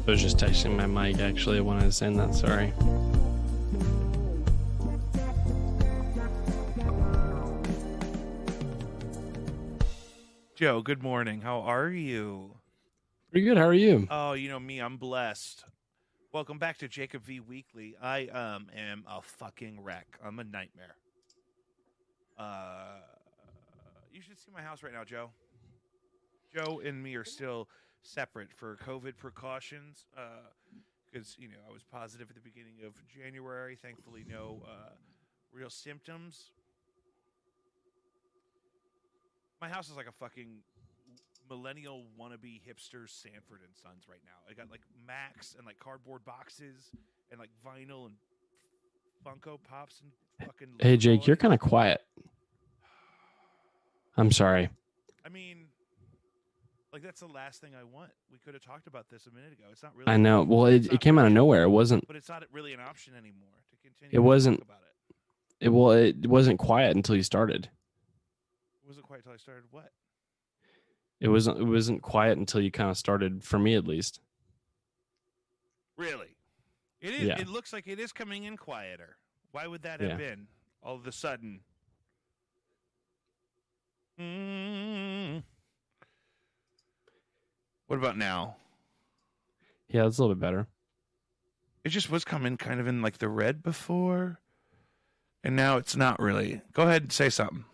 I was just texting my mic, actually, when I was saying that. Sorry. Joe, good morning. How are you? Pretty good. How are you? Oh, you know me, I'm blessed. Welcome back to Jacob V Weekly. I am a fucking wreck. I'm a nightmare. You should see my house right now, Joe. Joe and me are still separate for COVID precautions. Because I was positive at the beginning of January. Thankfully, no real symptoms. My house is like a fucking millennial wannabe hipster Sanford and Sons right now. I got like Macs and like cardboard boxes and like vinyl and Funko Pops and fucking. Hey, Jake, you're kind of quiet. I'm sorry. I mean, like that's the last thing I want. We could have talked about this a minute ago. It's not really. I know. Well, it came out of nowhere. It wasn't. But it's not really an option anymore to continue. It wasn't. To talk about it. It wasn't quiet until you started. It wasn't quiet until I started what? It wasn't quiet until you kind of started, for me at least. Really? It is. Yeah. It looks like it is coming in quieter. Why would that have been all of a sudden? What about now? Yeah, it's a little bit better. It just was coming kind of in like the red before, and now it's not really. Go ahead and say something.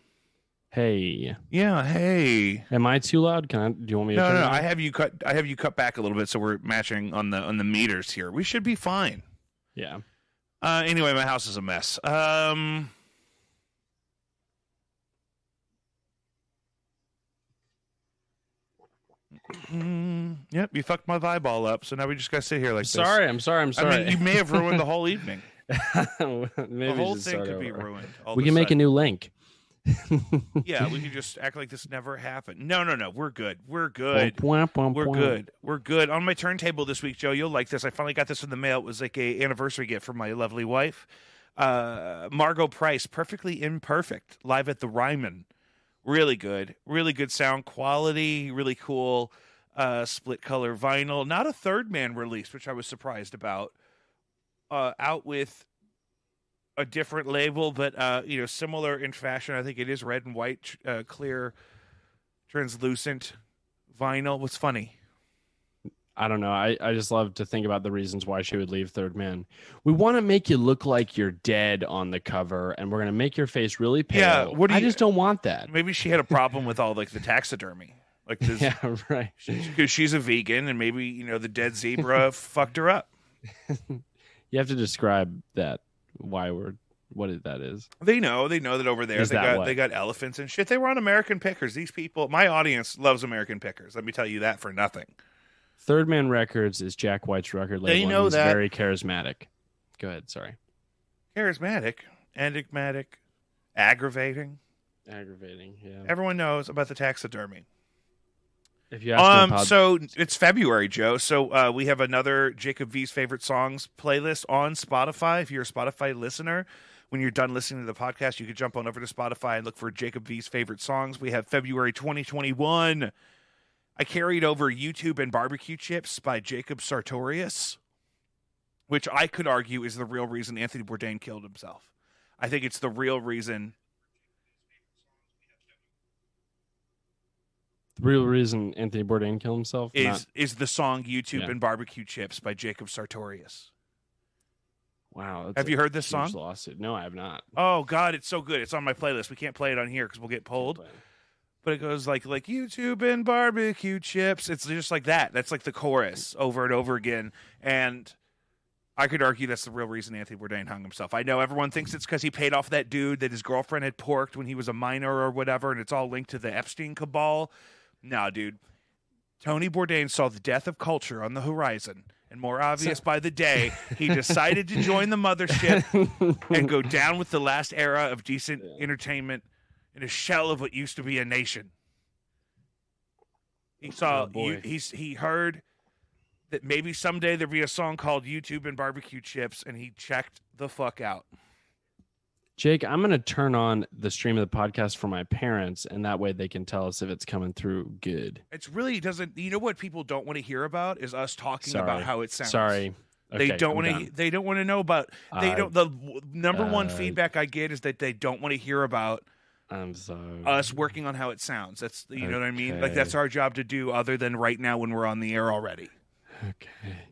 Hey. Yeah, hey. Am I too loud? Do you want me to turn it No, down? I have you cut back a little bit so we're matching on the meters here. We should be fine. Yeah. Anyway, my house is a mess. Yep, you fucked my vibe all up, so now we just gotta sit here like this. I'm sorry. I mean, you may have ruined the whole evening. Maybe the whole thing could be ruined. We can make a new link. Yeah, we can just act like this never happened. No, we're good. We're good. We're good. On my turntable this week, Joe, you'll like this. I finally got this in the mail. It was like a anniversary gift from my lovely wife. Margot Price, Perfectly Imperfect, live at the Ryman. Really good sound quality, really cool split color vinyl. Not a Third Man release, which I was surprised about. Out with a different label, but similar in fashion. I think it is red and white, clear, translucent vinyl. What's funny? I don't know. I just love to think about the reasons why she would leave Third Man. We want to make you look like you're dead on the cover, and we're going to make your face really pale. Yeah, I just don't want that. Maybe she had a problem with all like the taxidermy. Like this, yeah, right. Because she's a vegan, and maybe the dead zebra fucked her up. You have to describe that. What that is. They know that over there they got elephants and shit. They were on American Pickers. These people, my audience loves American Pickers. Let me tell you that for nothing. Third Man Records is Jack White's record label. They know he's that. Very charismatic. Go ahead. Sorry. Charismatic, enigmatic, aggravating. Yeah. Everyone knows about the taxidermy. If you ask so it's February, Joe. So we have another Jacob V's favorite songs playlist on Spotify. If you're a Spotify listener, when you're done listening to the podcast, you can jump on over to Spotify and look for Jacob V's favorite songs. We have February 2021. I carried over YouTube and Barbecue Chips by Jacob Sartorius, which I could argue is the real reason Anthony Bourdain killed himself. I think it's the real reason. The real reason Anthony Bourdain killed himself is the song YouTube and Barbecue Chips by Jacob Sartorius. Wow. Have you heard this song? Lawsuit. No, I have not. Oh, God, it's so good. It's on my playlist. We can't play it on here because we'll get pulled. But it goes like YouTube and Barbecue Chips. It's just like that. That's like the chorus over and over again. And I could argue that's the real reason Anthony Bourdain hung himself. I know everyone thinks it's because he paid off that dude that his girlfriend had porked when he was a minor or whatever, and it's all linked to the Epstein cabal. No, dude. Tony Bourdain saw the death of culture on the horizon, and more obvious by the day, he decided to join the mothership and go down with the last era of decent entertainment in a shell of what used to be a nation. He saw, he heard that maybe someday there'd be a song called YouTube and Barbecue Chips, and he checked the fuck out. Jake, I'm going to turn on the stream of the podcast for my parents, and that way they can tell us if it's coming through good. It's really doesn't. You know what people don't want to hear about is us talking about how it sounds. Sorry. Okay, they don't want to. They don't want to know about. They don't. The number one feedback I get is that they don't want to hear about. I'm sorry. Us working on how it sounds. That's you know what I mean. Like that's our job to do. Other than right now when we're on the air already. Okay.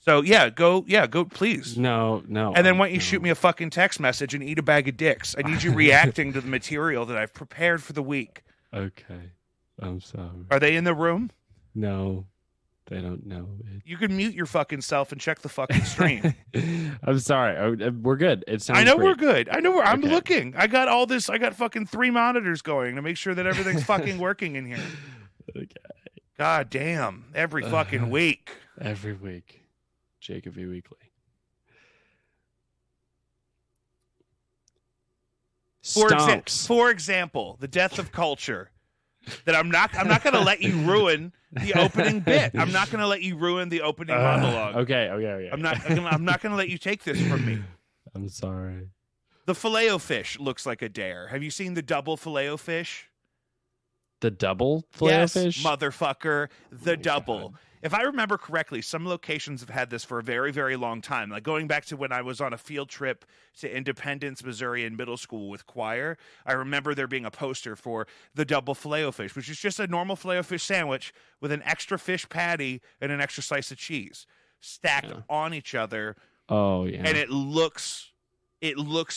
So go, please. No. And then why don't you shoot me a fucking text message and eat a bag of dicks? I need you reacting to the material that I've prepared for the week. Okay. I'm sorry. Are they in the room? No, they don't know it. You can mute your fucking self and check the fucking stream. I'm sorry. We're good. It sounds I know great. we're good. I know I'm looking. I got all this. I got fucking 3 monitors going to make sure that everything's fucking working in here. Okay. God damn. Every fucking week. Every week. Jacob V. Weekly. For example, the death of culture. That I'm not going to let you ruin the opening bit. I'm not going to let you ruin the opening monologue. Okay. I'm not going to let you take this from me. I'm sorry. The Filet-O-Fish looks like a dare. Have you seen the double Filet-O-Fish? The double Filet-O-Fish? Yes, motherfucker. The double. God. If I remember correctly, some locations have had this for a very, very long time. Like going back to when I was on a field trip to Independence, Missouri in middle school with choir, I remember there being a poster for the double Filet-O-Fish, which is just a normal Filet-O-Fish sandwich with an extra fish patty and an extra slice of cheese stacked on each other. Oh, yeah. And it looks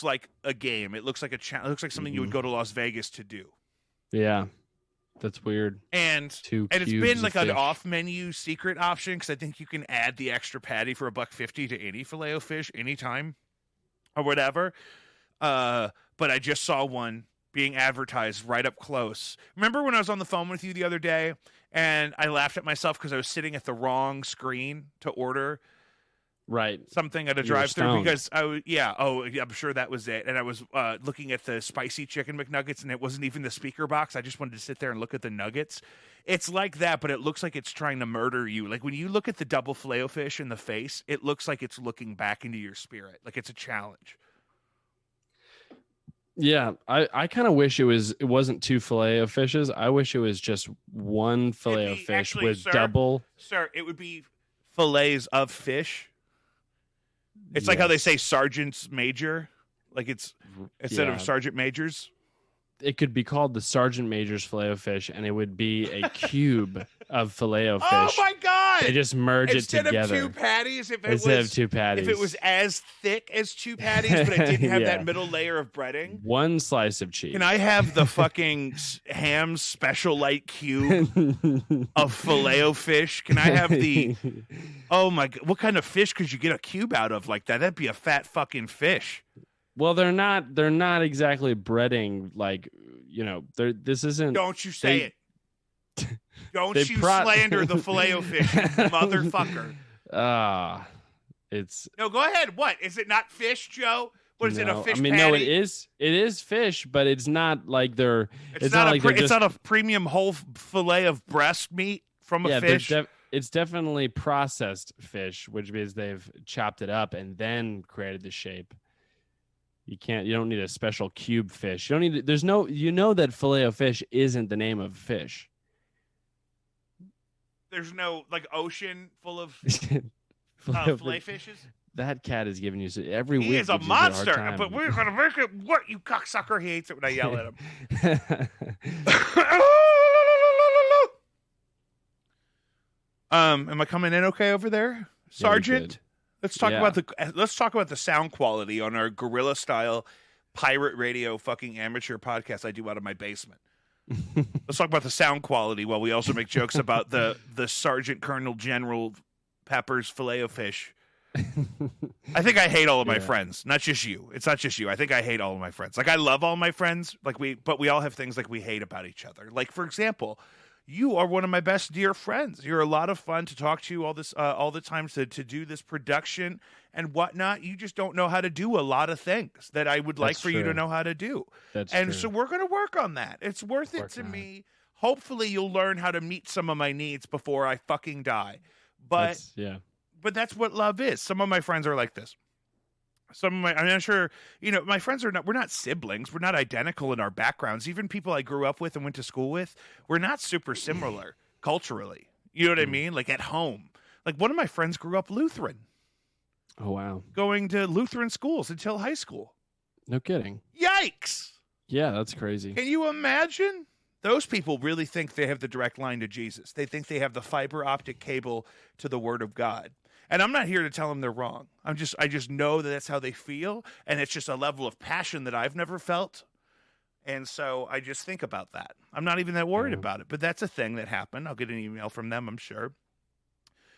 like a game. It looks like a it looks like something you would go to Las Vegas to do. Yeah. That's weird. And it's been like an off-menu secret option because I think you can add the extra patty for $1.50 to any Filet-O-Fish anytime or whatever. But I just saw one being advertised right up close. Remember when I was on the phone with you the other day and I laughed at myself because I was sitting at the wrong screen to order something at a drive-thru because I'm sure that was it. And I was looking at the spicy chicken McNuggets and it wasn't even the speaker box. I just wanted to sit there and look at the nuggets. It's like that, but it looks like it's trying to murder you. Like when you look at the double Filet-O-Fish in the face, it looks like it's looking back into your spirit. Like it's a challenge. Yeah, I kind of wish it wasn't 2 Filet-O-Fishes. I wish it was just one Filet-O-Fish with double. Sir, it would be fillets of fish. It's like how they say sergeant's major, like it's instead of sergeant majors. It could be called the Sergeant Major's Filet-O-Fish, and it would be a cube of Filet-O-Fish. Oh my god! They just merge it together. Instead of 2 patties, instead of 2 patties, if it was as thick as 2 patties, but it didn't have that middle layer of breading. 1 slice of cheese. Can I have the fucking ham special light cube of Filet-O-Fish? Can I have the? Oh my god! What kind of fish could you get a cube out of like that? That'd be a fat fucking fish. Well, they're not exactly breading like, this isn't. Don't you say it. Don't you slander the Filet-O-Fish, motherfucker. It's. No, go ahead. What? Is it not fish, Joe? What is it, a fish patty? No, it is fish, but it's not like they're. It's not a premium whole fillet of breast meat from a fish. It's definitely processed fish, which means they've chopped it up and then created the shape. You don't need a special cube fish. You don't need, that Filet-O-Fish isn't the name of fish. There's no like ocean full of fillet fishes. That cat is giving you every week. He is a monster, but we're going to make it work, you cocksucker. He hates it when I yell at him. Am I coming in okay over there, Sergeant? Let's talk about the sound quality on our guerrilla style pirate radio fucking amateur podcast I do out of my basement. Let's talk about the sound quality while we also make jokes about the Sergeant Colonel General Pepper's Filet-O-Fish. I think I hate all of my friends, not just you. It's not just you. I think I hate all of my friends. Like I love all my friends, but we all have things like we hate about each other. Like for example, you are one of my best dear friends. You're a lot of fun to talk to all the time to do this production and whatnot. You just don't know how to do a lot of things that I would like for you to know how to do. So we're going to work on that. It's worth it to me. Hopefully you'll learn how to meet some of my needs before I fucking die. But that's what love is. Some of my friends are like this. I'm sure, my friends we're not siblings. We're not identical in our backgrounds. Even people I grew up with and went to school with, we're not super similar culturally. You know what I mean? Like at home. Like one of my friends grew up Lutheran. Oh, wow. Going to Lutheran schools until high school. No kidding. Yikes. Yeah, that's crazy. Can you imagine? Those people really think they have the direct line to Jesus. They think they have the fiber optic cable to the Word of God. And I'm not here to tell them they're wrong. I just know that that's how they feel, and it's just a level of passion that I've never felt. And so I just think about that. I'm not even that worried about it, but that's a thing that happened. I'll get an email from them, I'm sure.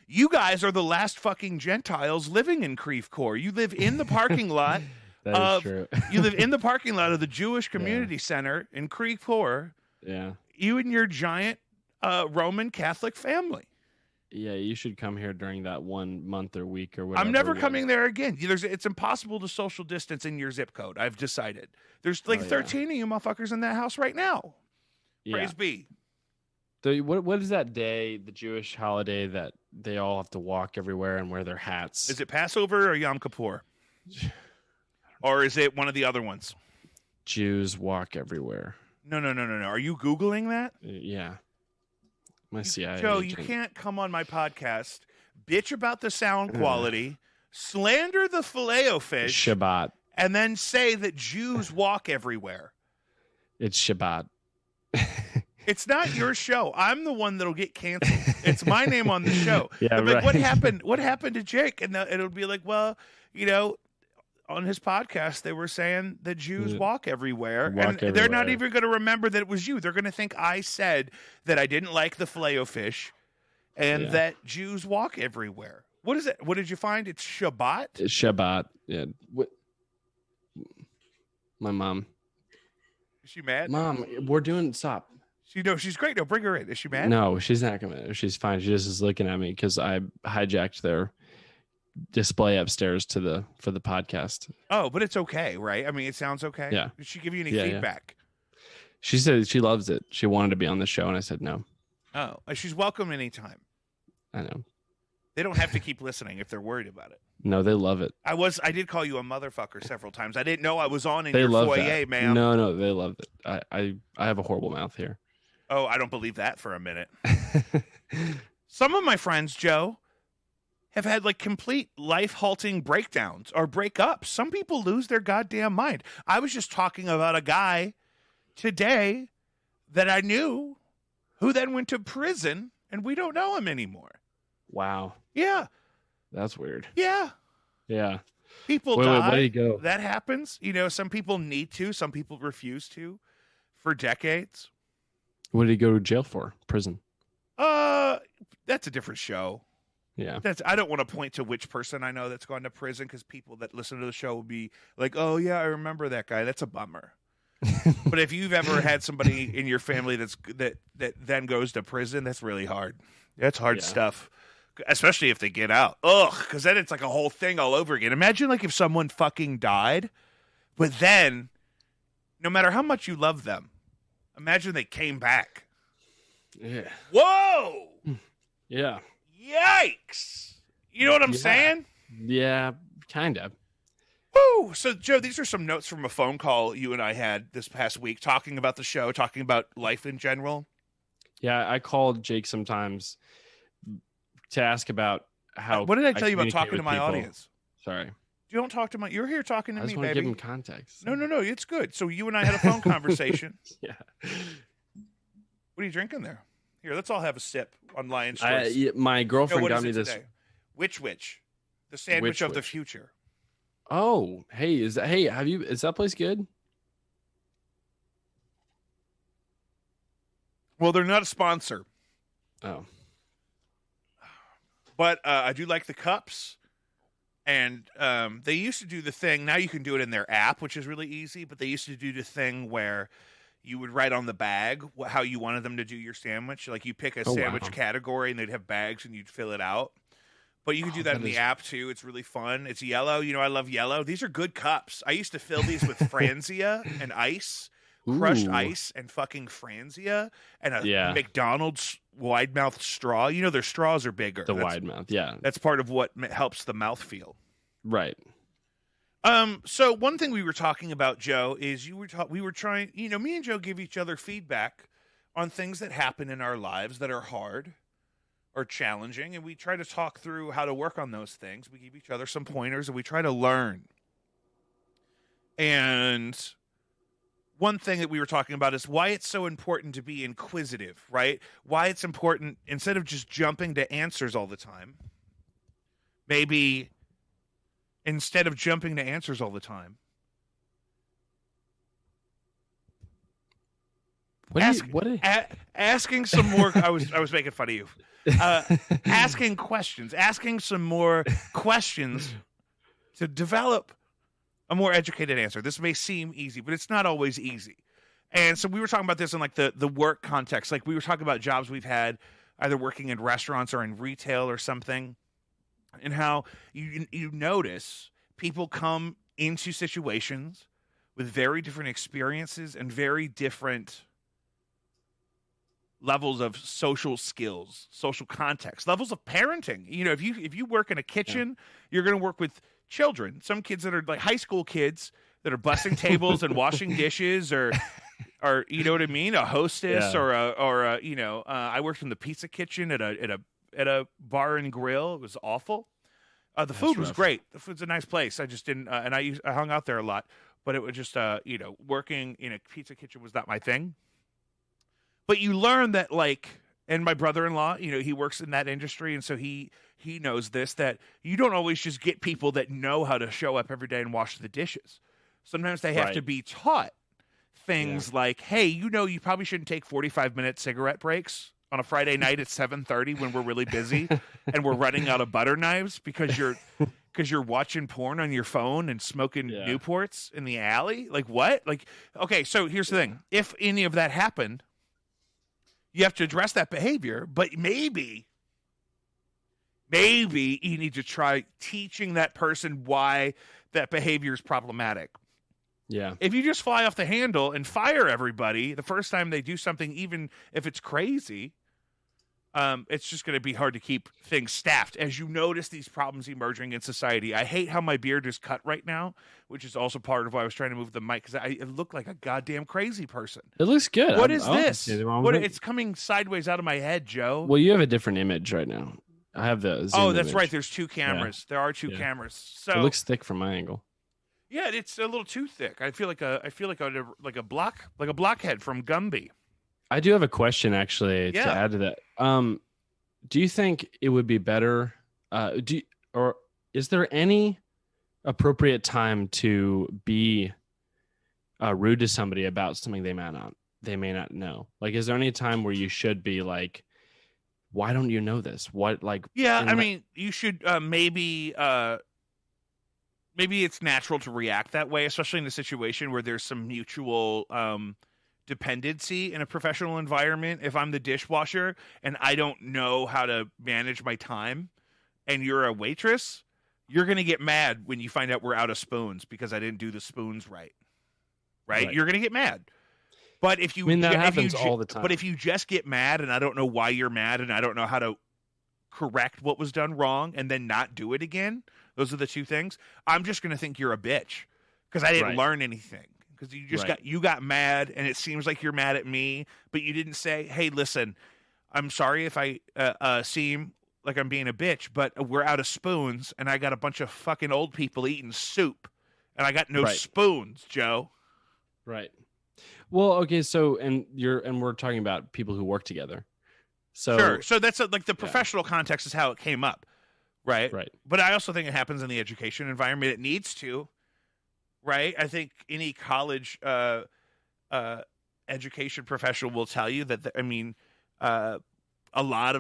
You guys are the last fucking Gentiles living in Creve Coeur. You live in the parking lot. That is true. You live in the parking lot of the Jewish Community Center in Creve Coeur. Yeah. You and your giant Roman Catholic family. Yeah, you should come here during that 1 month or week or whatever. I'm never coming there again. It's impossible to social distance in your zip code. I've decided. There's 13 of you motherfuckers in that house right now. Yeah. Praise be. What is that day, the Jewish holiday that they all have to walk everywhere and wear their hats? Is it Passover or Yom Kippur? Or is it one of the other ones? Jews walk everywhere. No. Are you Googling that? Yeah. My CIA Joe, agent. You can't come on my podcast, bitch about the sound quality, slander the Filet-O-Fish, Shabbat, and then say that Jews walk everywhere. It's Shabbat. It's not your show. I'm the one that'll get canceled. It's my name on the show. Yeah, right. Like, what happened to Jake? And it'll be like, well, on his podcast, they were saying that Jews walk everywhere. They're not even going to remember that it was you. They're going to think I said that I didn't like the Filet-O-Fish and that Jews walk everywhere. What is it? What did you find? It's Shabbat? It's Shabbat. Yeah. My mom. Is she mad? Mom, stop. She's great. No, bring her in. Is she mad? No, she's not going to. She's fine. She just is looking at me because I hijacked their display upstairs for the podcast. Oh, but it's okay, right? I mean, it sounds okay. Yeah. Did she give you any feedback? She said she loves it. She wanted to be on the show, and I said no. Oh, she's welcome anytime. I know. They don't have to keep listening if they're worried about it. No, they love it. I did call you a motherfucker several times. I didn't know I was on in your foyer, ma'am. No, they loved it. I have a horrible mouth here. Oh, I don't believe that for a minute. Some of my friends, Joe, have had like complete life-halting breakdowns or breakups. Some people lose their goddamn mind. I was just talking about a guy today that I knew who then went to prison, and we don't know him anymore. Wow. Yeah. That's weird. Yeah. Yeah. People die. Where do you go? That happens. Some people need to. Some people refuse to for decades. What did he go to jail for? Prison. That's a different show. Yeah. I don't want to point to which person I know that's gone to prison because people that listen to the show will be like, oh, yeah, I remember that guy. That's a bummer. But if you've ever had somebody in your family that then goes to prison, that's really hard. That's hard stuff, especially if they get out. Ugh, because then it's like a whole thing all over again. Imagine like if someone fucking died, but then no matter how much you love them, imagine they came back. Yeah. Whoa! Yeah. Yikes! You know what I'm saying? Yeah, kind of. Woo! So, Joe, these are some notes from a phone call you and I had this past week talking about the show, talking about life in general. Yeah, I called Jake sometimes to ask about how. What did I tell you about talking to my audience? Sorry. You don't talk to you're here talking to me, baby. I just want to give him context. No, it's good. So you and I had a phone conversation. Yeah. What are you drinking there? Here, let's all have a sip on Lion's Choice. My girlfriend got me this. Today? Which? The sandwich of the future. Oh, hey, is that place good? Well, they're not a sponsor. Oh. But I do like the cups. And they used to do the thing, now you can do it in their app, which is really easy, but they used to do the thing where you would write on the bag how you wanted them to do your sandwich. Like you pick a sandwich category and they'd have bags and you'd fill it out. But you can do that in the app too. It's really fun. It's yellow. I love yellow. These are good cups. I used to fill these with Franzia and ice, crushed ice and fucking Franzia and a McDonald's wide mouth straw. Their straws are bigger. Wide mouth, yeah. That's part of what helps the mouth feel. Right. So one thing we were talking about, Joe, is we were trying, me and Joe give each other feedback on things that happen in our lives that are hard or challenging, and we try to talk through how to work on those things. We give each other some pointers, and we try to learn. And one thing that we were talking about is why it's so important to be inquisitive, right? Why it's important, instead of just jumping to answers all the time, maybe instead of jumping to answers all the time, asking some more. I was making fun of you. Asking questions, asking some more questions to develop a more educated answer. This may seem easy, but it's not always easy. And so we were talking about this in like the work context. Like we were talking about jobs we've had, either working in restaurants or in retail or something, and how you notice people come into situations with very different experiences and very different levels of social skills, social context, levels of parenting. If you work in a kitchen, you're going to work with children. Some kids that are like high school kids that are bussing tables and washing dishes, or you know what I mean, a hostess, or I worked in the pizza kitchen at a bar and grill. It was awful. The food was great. The food's a nice place. I just didn't, and I hung out there a lot, but it was just working in a pizza kitchen was not my thing. But you learn that, like, and my brother-in-law, he works in that industry, and so he knows this, that you don't always just get people that know how to show up every day and wash the dishes. Sometimes they have to be taught things like, hey, you probably shouldn't take 45-minute cigarette breaks on a Friday night at 7:30 when we're really busy and we're running out of butter knives because you're watching porn on your phone and smoking Newports in the alley. Like, what? Like, okay, so here's the thing. If any of that happened, you have to address that behavior, but maybe you need to try teaching that person why that behavior is problematic. Yeah. If you just fly off the handle and fire everybody the first time they do something, even if it's crazy, it's just going to be hard to keep things staffed as you notice these problems emerging in society. I hate how my beard is cut right now, which is also part of why I was trying to move the mic, because I look like a goddamn crazy person. It looks good. What is this? It's coming sideways out of my head, Joe. Well, you have a different image right now. I have the Zoom that's image. right. There's two cameras. Yeah. There are two cameras. So it looks thick from my angle. Yeah, it's a little too thick. I feel like a blockhead from Gumby. I do have a question actually to add to that. Do you think it would be better? Or is there any appropriate time to be rude to somebody about something they may not know? Like, is there any time where you should be like, why don't you know this? What, like? Yeah, I mean, you should maybe it's natural to react that way, especially in a situation where there's some mutual dependency in a professional environment. If I'm the dishwasher and I don't know how to manage my time and you're a waitress, you're going to get mad when you find out we're out of spoons because I didn't do the spoons right. You're going to get mad. But if you, that happens all the time. But if you just get mad and I don't know why you're mad and I don't know how to correct what was done wrong and then not do it again, those are the two things. I'm just going to think you're a bitch because I didn't learn anything. Because you got mad, and it seems like you're mad at me, but you didn't say, "Hey, listen, I'm sorry if I seem like I'm being a bitch, but we're out of spoons, and I got a bunch of fucking old people eating soup, and I got no spoons, Joe." Right. Well, okay. So, and we're talking about people who work together. So sure. So that's like the professional context is how it came up, right? Right. But I also think it happens in the education environment. It needs to. Right, I think any college education professional will tell you that.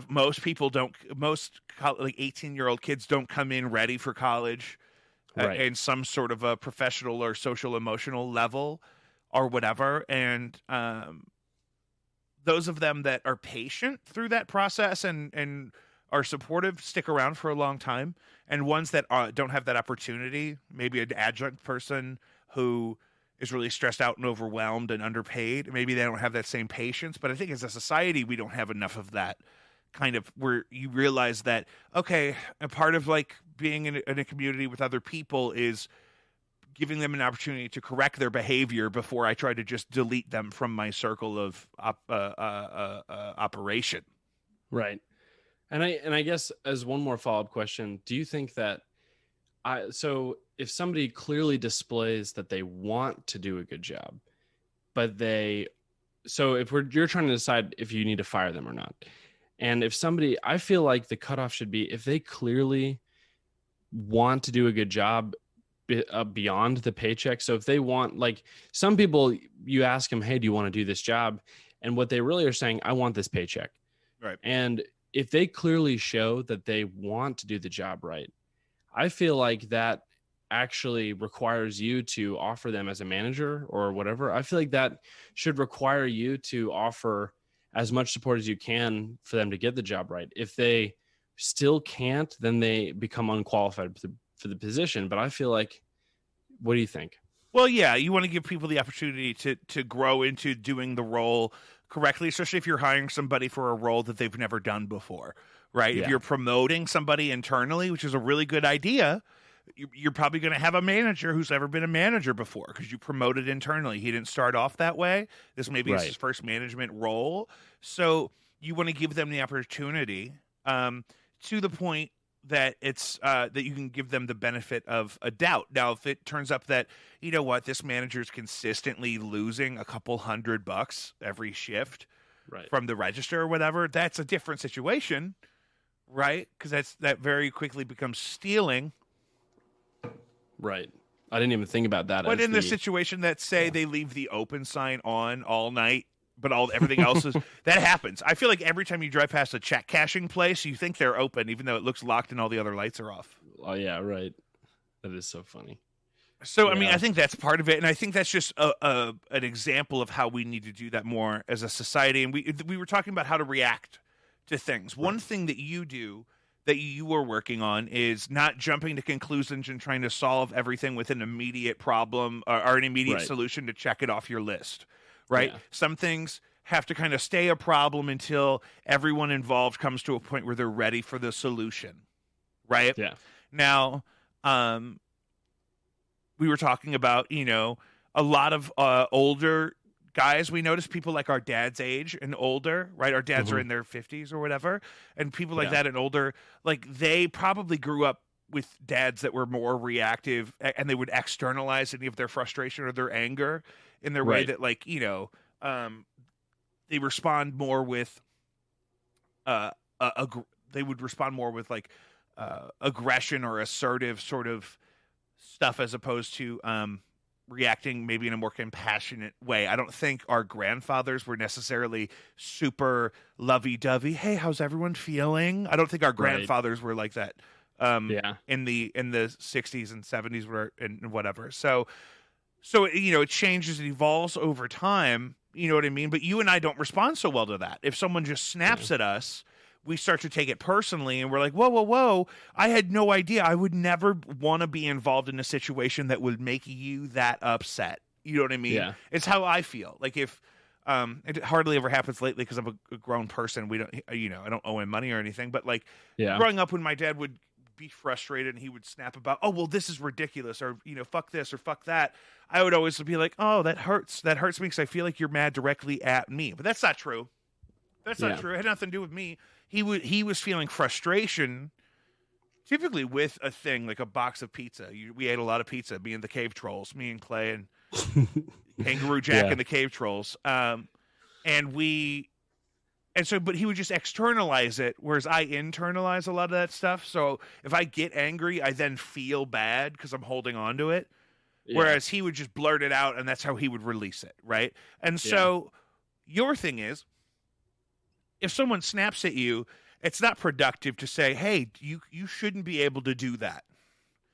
Most people don't. Most like 18-year-old kids don't come in ready for college, in some sort of a professional or social emotional level, or whatever. And those of them that are patient through that process and are supportive stick around for a long time, and ones that don't have that opportunity, maybe an adjunct person who is really stressed out and overwhelmed and underpaid, maybe they don't have that same patience. But I think as a society, we don't have enough of that kind of, where you realize that, okay, a part of like being in a community with other people is giving them an opportunity to correct their behavior before I try to just delete them from my circle of operation. Right. And I guess as one more follow-up question, do you think that so if somebody clearly displays that they want to do a good job, but so if you're trying to decide if you need to fire them or not, and if somebody, I feel like the cutoff should be if they clearly want to do a good job beyond the paycheck. So if they want, like some people, you ask them, hey, do you want to do this job? And what they really are saying, I want this paycheck. Right. And if they clearly show that they want to do the job right, I feel like that actually requires you to offer them as a manager or whatever. I feel like that should require you to offer as much support as you can for them to get the job right. If they still can't, then they become unqualified for the position. But I feel like, what do you think? Well, yeah, you want to give people the opportunity to grow into doing the role correctly, especially if you're hiring somebody for a role that they've never done before, right? Yeah. If you're promoting somebody internally, which is a really good idea, you're probably going to have a manager who's never been a manager before because you promoted internally. He didn't start off that way. This maybe is his first management role. So you want to give them the opportunity to the point that it's that you can give them the benefit of a doubt. Now, if it turns up that, you know what, this manager is consistently losing a couple $100 every shift from the register or whatever, that's a different situation, right? Because that very quickly becomes stealing. Right. I didn't even think about that. But in the situation that say they leave the open sign on all night, but everything else is that happens. I feel like every time you drive past a check cashing place, you think they're open, even though it looks locked and all the other lights are off. Oh yeah, right. That is so funny. So I mean, I think that's part of it, and I think that's just an example of how we need to do that more as a society. And we were talking about how to react to things. One thing that you do that you were working on is not jumping to conclusions and trying to solve everything with an immediate problem or an immediate solution to check it off your list. Right? Yeah. Some things have to kind of stay a problem until everyone involved comes to a point where they're ready for the solution. Right? Yeah. Now, we were talking about, a lot of older guys. We notice people like our dad's age and older, right? Our dads are in their 50s or whatever. And people like that and older, like they probably grew up with dads that were more reactive and they would externalize any of their frustration or their anger in their way that, like, they respond more with they would respond more with like aggression or assertive sort of stuff as opposed to reacting maybe in a more compassionate way. I don't think our grandfathers were necessarily super lovey-dovey. Hey, how's everyone feeling? I don't think our grandfathers were like that in the 60s and 70s and whatever. So it changes, it evolves over time, you know what I mean? But you and I don't respond so well to that. If someone just snaps at us, we start to take it personally and we're like, whoa, I had no idea. I would never want to be involved in a situation that would make you that upset. You know what I mean? Yeah. It's how I feel. Like if it hardly ever happens lately because I'm a grown person. We don't, I don't owe him money or anything, but like growing up when my dad would be frustrated and he would snap about, oh, well, this is ridiculous, or fuck this or fuck that, I would always be like, oh, that hurts me because I feel like you're mad directly at me. But that's not true. That's not true. It had nothing to do with me. He was feeling frustration typically with a thing like a box of pizza. We ate a lot of pizza, me and the Cave Trolls, me and Clay and Kangaroo Jack and the Cave Trolls, but he would just externalize it, whereas I internalize a lot of that stuff. So if I get angry, I then feel bad because I'm holding on to it. Yeah. Whereas he would just blurt it out, and that's how he would release it, right? And so your thing is, if someone snaps at you, it's not productive to say, hey, you shouldn't be able to do that.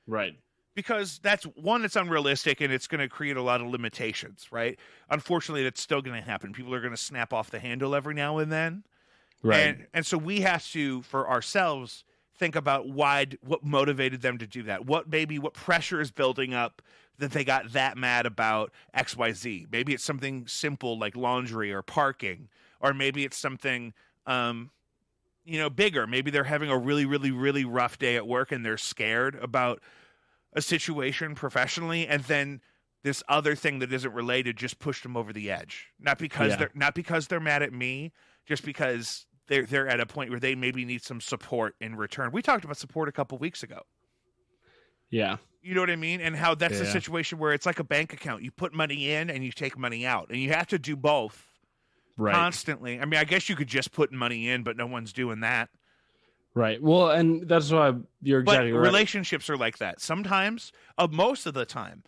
Right. Because it's unrealistic and it's going to create a lot of limitations, right? Unfortunately, that's still going to happen. People are going to snap off the handle every now and then. Right. And so we have to, for ourselves, think about what motivated them to do that. What pressure is building up that they got that mad about XYZ. Maybe it's something simple like laundry or parking, or maybe it's something bigger. Maybe they're having a really, really, really rough day at work and they're scared about a situation professionally, and then this other thing that isn't related just pushed them over the edge. Not because they're mad at me, just because they're at a point where they maybe need some support in return. We talked about support a couple weeks ago. Yeah. You know what I mean? And how that's a situation where it's like a bank account. You put money in and you take money out, and you have to do both constantly. I mean, I guess you could just put money in, but no one's doing that. Right. Well, and that's why you're exactly right. Relationships are like that. Sometimes, most of the time,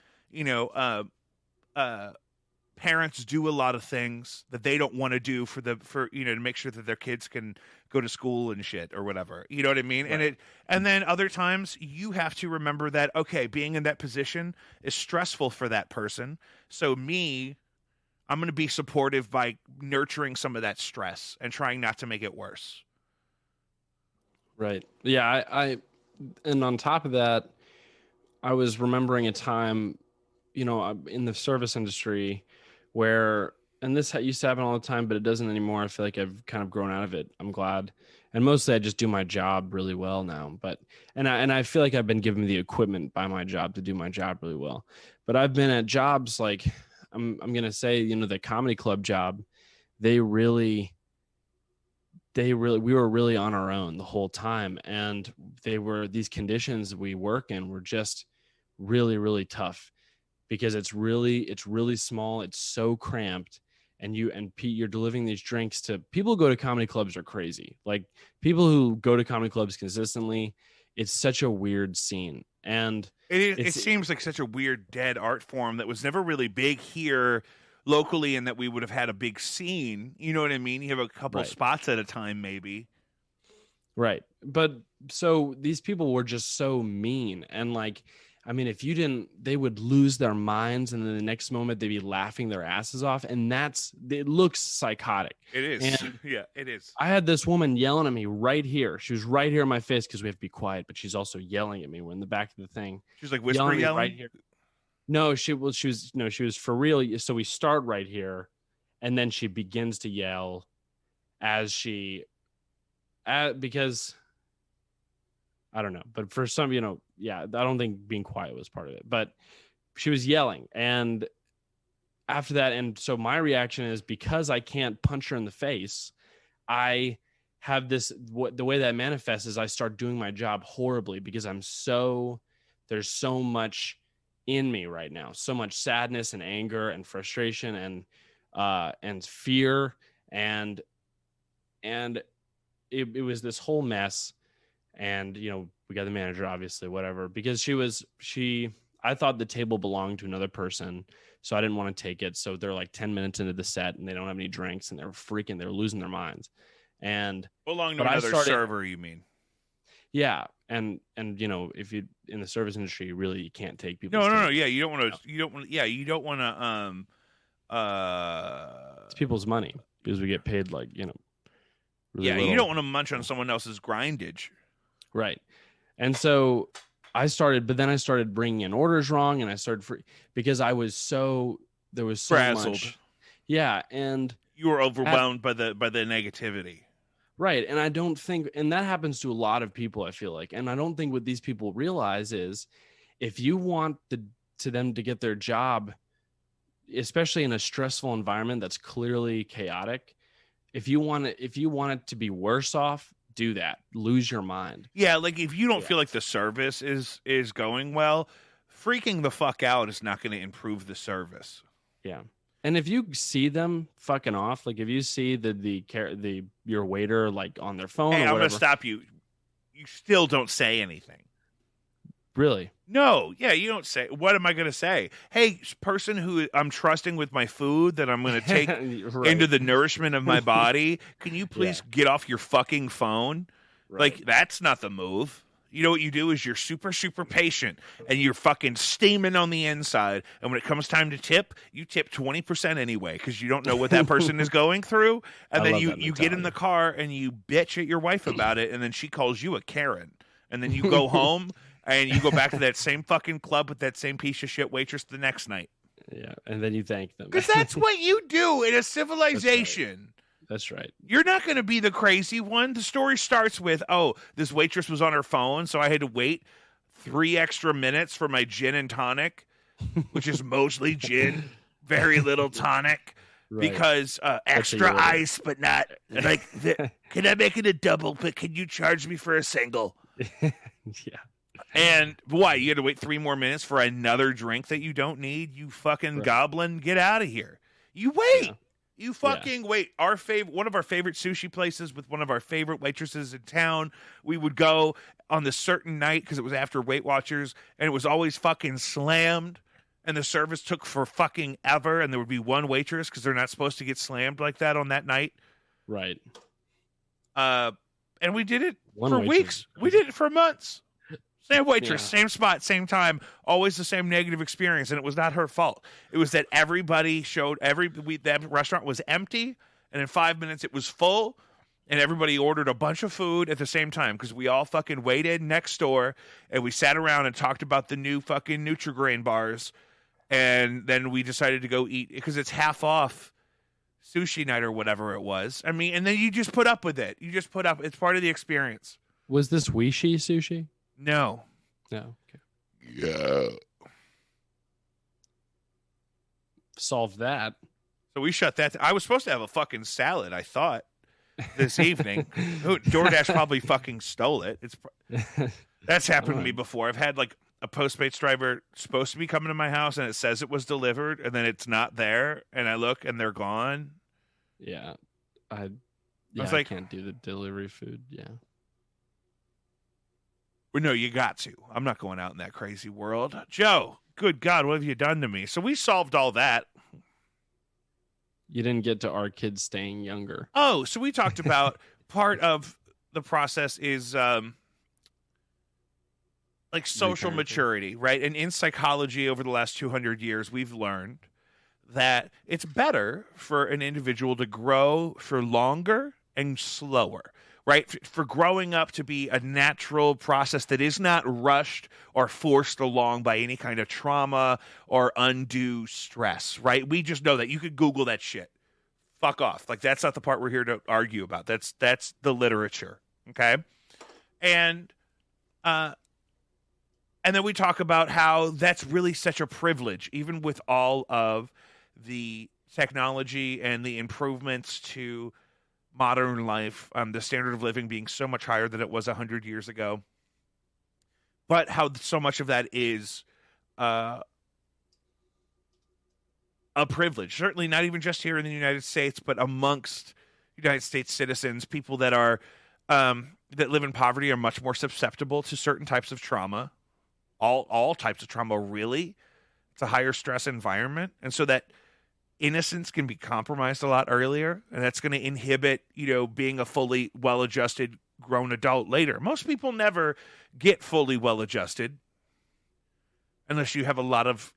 parents do a lot of things that they don't want to do to make sure that their kids can go to school and shit or whatever. You know what I mean? Right. And then other times you have to remember that, okay, being in that position is stressful for that person. So I'm going to be supportive by nurturing some of that stress and trying not to make it worse. Right. Yeah. And on top of that, I was remembering a time, in the service industry where, and this used to happen all the time, but it doesn't anymore. I feel like I've kind of grown out of it. I'm glad. And mostly I just do my job really well now, and I feel like I've been given the equipment by my job to do my job really well. But I've been at jobs like, I'm going to say, the comedy club job, we were really on our own the whole time. And these conditions we work in were just really, really tough because it's really small. It's so cramped. And you're delivering these drinks to people who go to comedy clubs are crazy. Like people who go to comedy clubs consistently, it's such a weird scene. And it seems like such a weird dead art form that was never really big here locally, and that we would have had a big scene. You know what I mean? You have a couple spots at a time, maybe. Right. But so these people were just so mean. And if you didn't, they would lose their minds. And then the next moment they'd be laughing their asses off. And it looks psychotic. It is. And yeah, it is. I had this woman yelling at me right here. She was right here in my face because we have to be quiet, but she's also yelling at me. We're in the back of the thing. She was like whispering, yelling right here. No, she was for real. So we start right here, and then she begins to yell because I don't know, but for some, I don't think being quiet was part of it, but she was yelling. And after that, and so my reaction is, because I can't punch her in the face, I have the way that manifests is I start doing my job horribly because there's so much in me right now, so much sadness and anger and frustration and fear. And it was this whole mess. And, we got the manager, obviously, whatever, because I thought the table belonged to another person. So I didn't want to take it. So they're like 10 minutes into the set and they don't have any drinks and they're losing their minds. And belong to another server, you mean? Yeah. And if you in the service industry, you can't take people. No. Yeah. You don't want to, it's people's money because we get paid really little. You don't want to munch on someone else's grindage. Right. And so I started bringing in orders wrong, and I started because there was so frazzled. Much. Yeah. And you were overwhelmed by the negativity. Right. And I don't think, and that happens to a lot of people, I feel like, and I don't think what these people realize is if you want them to get their job, especially in a stressful environment that's clearly chaotic, if you want it to be worse off, do that. Lose your mind. Yeah, like if you don't feel like the service is going well, freaking the fuck out is not going to improve the service. Yeah. And if you see them fucking off, like if you see your waiter like on their phone, hey, I'm going to stop you. You still don't say anything. Really? No. Yeah, you don't say. What am I going to say? Hey, person who I'm trusting with my food that I'm going to take into the nourishment of my body, can you please get off your fucking phone? Right. Like, that's not the move. You know what you do is you're super, super patient, and you're fucking steaming on the inside. And when it comes time to tip, you tip 20% anyway because you don't know what that person is going through. And then you get in the car and you bitch at your wife about it, and then she calls you a Karen. And then you go home and you go back to that same fucking club with that same piece of shit waitress the next night. Yeah, and then you thank them. Because that's what you do in a civilization. That's right. You're not going to be the crazy one. The story starts with, oh, this waitress was on her phone, so I had to wait 3 extra minutes for my gin and tonic, which is mostly gin, very little tonic, because extra ice, but not like, can I make it a double, but can you charge me for a single? Yeah. And why? You had to wait 3 more minutes for another drink that you don't need? You fucking goblin, get out of here. You wait. Yeah. You fucking wait. One of our favorite sushi places with one of our favorite waitresses in town, we would go on this certain night because it was after Weight Watchers, and it was always fucking slammed, and the service took for fucking ever, and there would be one waitress because they're not supposed to get slammed like that on that night. Right. And we did it for weeks. We did it for months. Same waitress, same spot, same time, always the same negative experience, and it was not her fault. It was that everybody that restaurant was empty, and in 5 minutes it was full, and everybody ordered a bunch of food at the same time because we all fucking waited next door, and we sat around and talked about the new fucking Nutri-Grain bars, and then we decided to go eat because it's half off sushi night or whatever it was. I mean, and then you just put up with it. You just put up. It's part of the experience. Was this Wishi sushi? No. No. Okay. Yeah. Solve that. So we shut that. I was supposed to have a fucking salad, I thought, this evening. DoorDash probably fucking stole it. That's happened to me before. I've had like a Postmates driver supposed to be coming to my house, and it says it was delivered, and then it's not there, and I look, and they're gone. Yeah. I can't do the delivery food. Yeah. Well, no, you got to. I'm not going out in that crazy world. Joe, good God, what have you done to me? So we solved all that. You didn't get to our kids staying younger. Oh, so we talked about part of the process is like social maturity, right? And in psychology over the last 200 years, we've learned that it's better for an individual to grow for longer and slower. Right? For growing up to be a natural process that is not rushed or forced along by any kind of trauma or undue stress, right? We just know that. You could Google that shit. Fuck off. Like, that's not the part we're here to argue about. That's the literature, okay? And then we talk about how that's really such a privilege, even with all of the technology and the improvements to modern life, the standard of living being so much higher than it was 100 years ago, but how so much of that is a privilege. Certainly not even just here in the United States, but amongst United States citizens, people that are that live in poverty are much more susceptible to certain types of trauma. All types of trauma, really. It's a higher stress environment, and so that innocence can be compromised a lot earlier, and that's going to inhibit, being a fully well-adjusted grown adult later. Most people never get fully well-adjusted unless you have a lot of,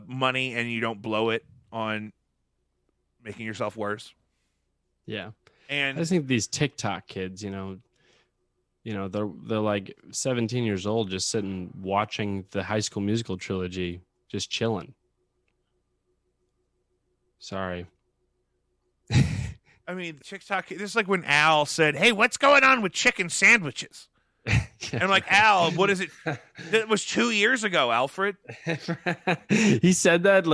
money and you don't blow it on making yourself worse. Yeah. And I think these TikTok kids, they're like 17 years old, just sitting watching the High School Musical trilogy, just chilling. Sorry. I mean, TikTok, this is like when Al said, "Hey, what's going on with chicken sandwiches?" And I'm like, Al, what is it? That was 2 years ago, Alfred. He said that?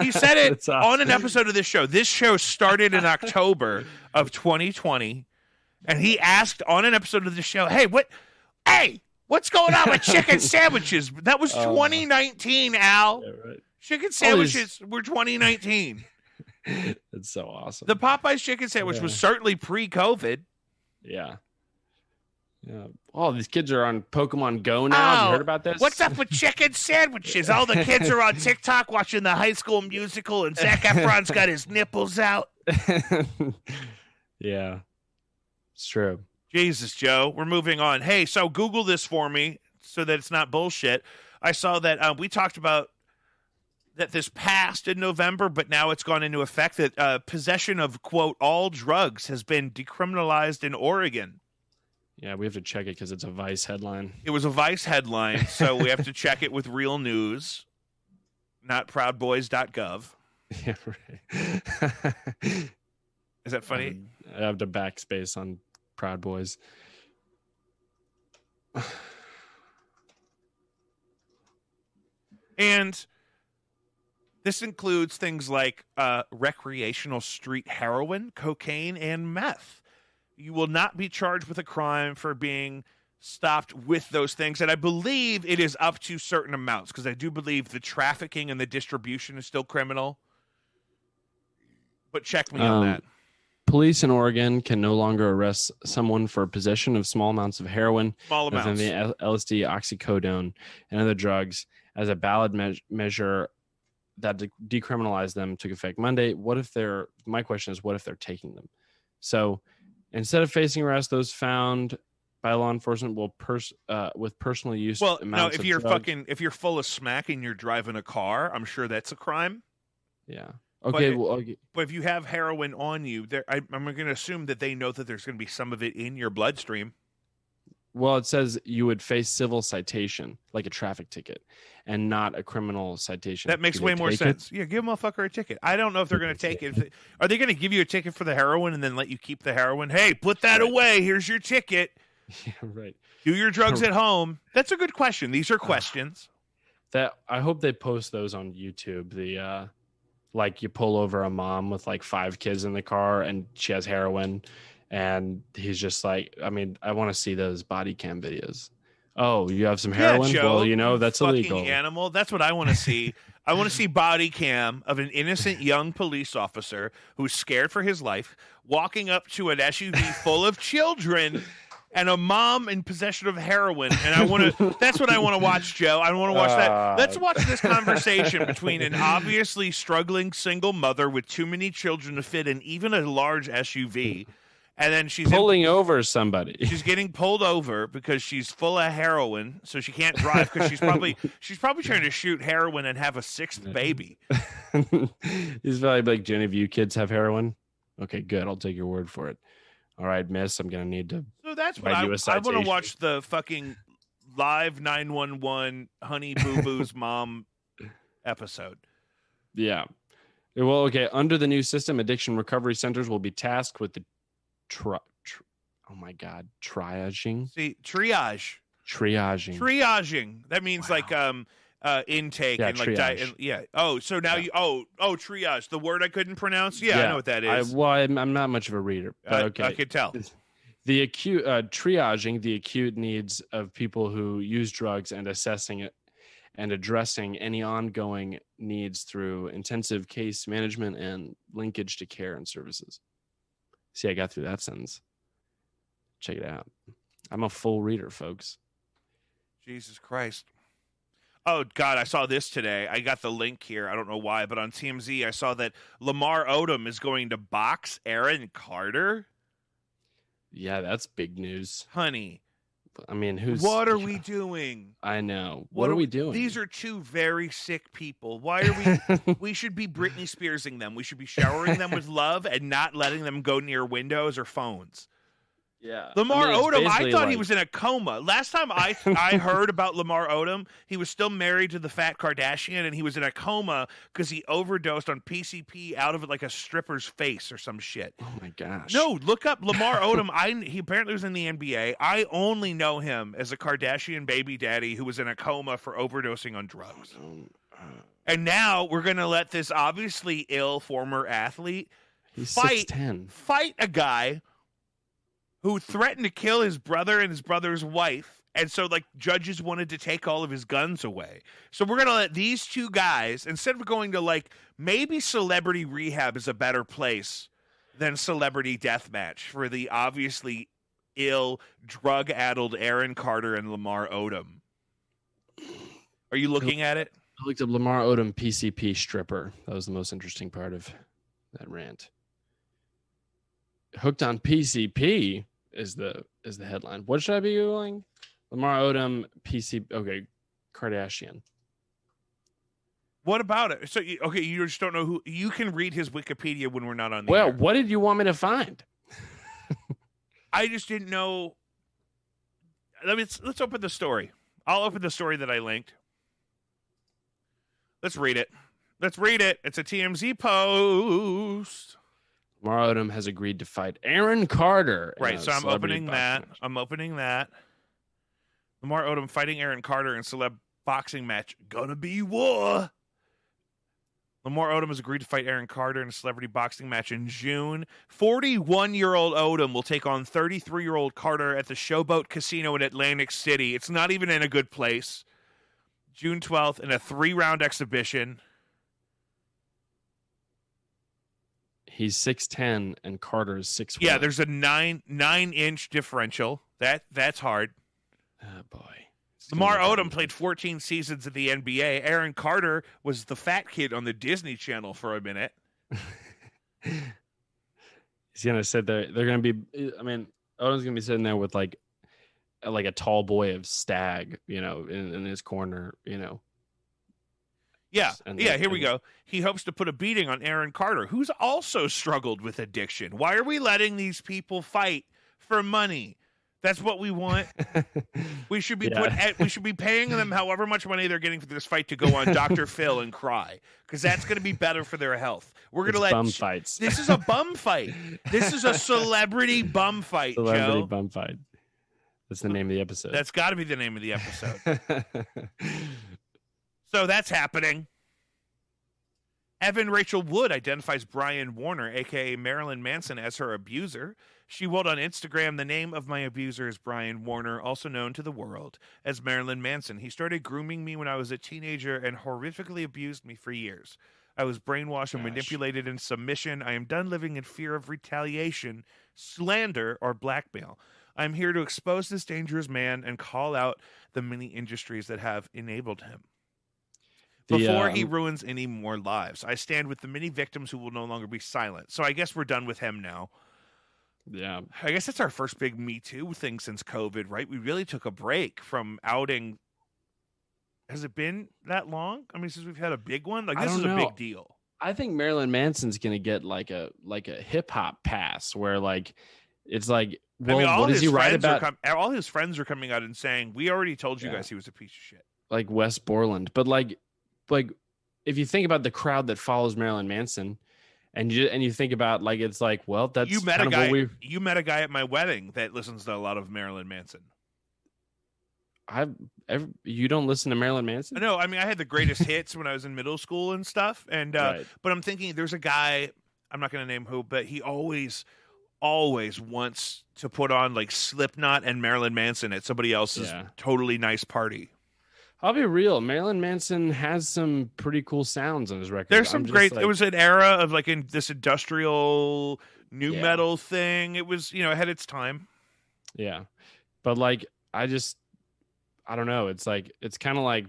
He said it on an episode of this show. This show started in October of 2020. And he asked on an episode of the show, hey, what's going on with chicken sandwiches? That was 2019, Al. Yeah, right. Chicken sandwiches were 2019. That's so awesome. The Popeye's chicken sandwich was certainly pre-COVID. Yeah. Yeah. Oh, these kids are on Pokemon Go now. Have you heard about this? What's up with chicken sandwiches? All the kids are on TikTok watching the High School Musical, and Zac Efron's got his nipples out. Yeah. It's true. Jesus, Joe. We're moving on. Hey, so Google this for me so that it's not bullshit. I saw that we talked about that this passed in November, but now it's gone into effect that possession of, quote, all drugs has been decriminalized in Oregon. Yeah, we have to check it because it's a Vice headline. It was a Vice headline, so we have to check it with real news, not proudboys.gov. Yeah, right. Is that funny? I have to backspace on Proud Boys. And this includes things like recreational street heroin, cocaine, and meth. You will not be charged with a crime for being stopped with those things. And I believe it is up to certain amounts, because I do believe the trafficking and the distribution is still criminal. But check me on that. Police in Oregon can no longer arrest someone for possession of small amounts of heroin, LSD, oxycodone, and other drugs as a ballot measure that decriminalized them took effect Monday. My question is, what if they're taking them? So instead of facing arrest, those found by law enforcement will with personal use. Well, no, if you're drugs. if you're full of smack and you're driving a car, I'm sure that's a crime. Yeah. Okay. But if you have heroin on you, I'm going to assume that they know that there's going to be some of it in your bloodstream. Well, it says you would face civil citation, like a traffic ticket, and not a criminal citation. That makes way more sense. Yeah, give a motherfucker a ticket. I don't know if they're going to take it. Are they going to give you a ticket for the heroin and then let you keep the heroin? Hey, put that away. Here's your ticket. Yeah, right. Do your drugs at home. That's a good question. These are questions. That I hope they post those on YouTube. The like you pull over a mom with like 5 kids in the car and she has heroin. And he's just like, I mean, I want to see those body cam videos. Oh, you have some heroin? Yeah, Joe, well, that's illegal. Animal. That's what I want to see. I want to see body cam of an innocent young police officer who's scared for his life, walking up to an SUV full of children and a mom in possession of heroin. And that's what I want to watch, Joe. I want to watch that. Let's watch this conversation between an obviously struggling single mother with too many children to fit in even a large SUV. And then she's pulling over somebody. She's getting pulled over because she's full of heroin, so she can't drive because she's probably trying to shoot heroin and have a 6th baby. He's probably like, do any of you kids have heroin? Okay, good. I'll take your word for it. All right, miss, I'm gonna need to. So that's what I want to watch, the fucking live 911 Honey Boo Boo's mom episode. Yeah. Well, okay. Under the new system, addiction recovery centers will be tasked with the triaging. See, triaging. That means like intake and like diet. Oh, so now triage. The word I couldn't pronounce. Yeah, I know what that is. I'm not much of a reader, but okay. I could tell. The acute triaging the acute needs of people who use drugs and assessing it and addressing any ongoing needs through intensive case management and linkage to care and services. See, I got through that sentence. Check it out. I'm a full reader, folks. Jesus Christ. Oh, God, I saw this today. I got the link here. I don't know why, but on TMZ, I saw that Lamar Odom is going to box Aaron Carter. Yeah, that's big news. Honey. I mean, what are we doing? I know. What are we doing? These are 2 very sick people. Why are we should be Britney Spearsing them. We should be showering them with love and not letting them go near windows or phones. Yeah. Lamar Odom, I thought he was in a coma. Last time I heard about Lamar Odom, he was still married to the fat Kardashian, and he was in a coma because he overdosed on PCP out of it like a stripper's face or some shit. Oh, my gosh. No, look up Lamar Odom. He apparently was in the NBA. I only know him as a Kardashian baby daddy who was in a coma for overdosing on drugs. And now we're going to let this obviously ill former athlete fight a guy who threatened to kill his brother and his brother's wife. And so, like, judges wanted to take all of his guns away. So we're going to let these 2 guys, instead of going to, like, maybe celebrity rehab is a better place than celebrity deathmatch for the obviously ill, drug-addled Aaron Carter and Lamar Odom. Are you looking at it? I looked up Lamar Odom PCP stripper. That was the most interesting part of that rant. Hooked on PCP is the headline. What should I be Googling? Lamar Odom PC. Okay, Kardashian. What about it? So you just don't know who. You can read his Wikipedia when we're not on the air. Well, what did you want me to find? I just didn't know. Let's open the story. I'll open the story that I linked. Let's read it. It's a TMZ post. Lamar Odom has agreed to fight Aaron Carter. Right, so I'm opening that. Lamar Odom fighting Aaron Carter in celeb boxing match. Gonna be war. Lamar Odom has agreed to fight Aaron Carter in a celebrity boxing match in June. 41-year-old Odom will take on 33-year-old Carter at the Showboat Casino in Atlantic City. It's not even in a good place. June 12th in a 3-round exhibition. He's 6'10", and Carter is 6'1". Yeah, there's a 9-inch differential. That's hard. Oh, boy. Lamar Odom played 14 seasons in the NBA. Aaron Carter was the fat kid on the Disney Channel for a minute. He's going to sit there. They're going to be, I mean, Odom's going to be sitting there with like a tall boy of Stag, in his corner, Yeah, here we go. He hopes to put a beating on Aaron Carter, who's also struggled with addiction. Why are we letting these people fight for money? That's what we want. We should be we should be paying them however much money they're getting for this fight to go on Dr. Phil and cry, because that's going to be better for their health. We're going to let bum fights. This is a bum fight. This is a celebrity bum fight. Celebrity Joe. Bum fight. That's the name of the episode. That's got to be the name of the episode. So that's happening. Evan Rachel Wood identifies Brian Warner, a.k.a. Marilyn Manson, as her abuser. She wrote on Instagram, "The name of my abuser is Brian Warner, also known to the world as Marilyn Manson. He started grooming me when I was a teenager and horrifically abused me for years. I was brainwashed and manipulated in submission. I am done living in fear of retaliation, slander, or blackmail. I'm here to expose this dangerous man and call out the many industries that have enabled him. Before he ruins any more lives. I stand with the many victims who will no longer be silent." So I guess we're done with him now. Yeah. I guess that's our first big Me Too thing since COVID, right? We really took a break from outing. Has it been that long? I mean, since we've had a big one? Like, this is a big deal. I think Marilyn Manson's going to get like a hip hop pass where it's like, well, I mean, what does he write about? All his friends are coming out and saying, we already told you guys he was a piece of shit. Like Wes Borland. But like if you think about the crowd that follows Marilyn Manson, and you think about it's like, well, that's you met a guy at my wedding that listens to a lot of Marilyn Manson. You don't listen to Marilyn Manson? No, I mean, I had the greatest hits when I was in middle school and stuff, and right. But I'm thinking there's a guy, I'm not going to name who, but he always wants to put on like Slipknot and Marilyn Manson at somebody else's totally nice party. I'll be real. Marilyn Manson has some pretty cool sounds on his record. There's some great. It was an era of like in this industrial new metal thing. It was ahead of its time. Yeah, but I don't know. It's kind of like